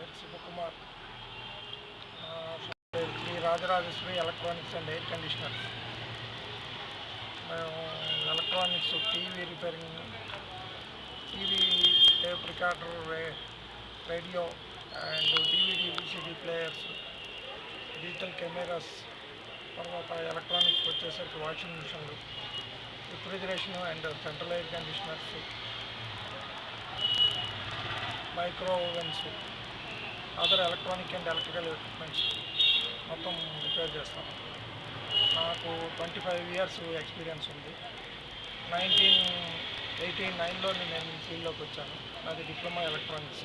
పేరు Shivakumar. Sri Rajarajeshwari electronics and air conditioners. మేము electronics, TV repairing, TV tape recorder, radio and DVD VCD players, digital cameras, తర్వాత electronics వచ్చేసరికి washing మిషన్లు, refrigeration and central air conditioners, micro ovens, other electronic and electrical equipments మొత్తం repair చేస్తాం. నాకు 25 years experience ఉంది. 1989లో నేను ఫీల్డ్లోకి వచ్చాను. నాది డిప్లొమా ఎలక్ట్రానిక్స్.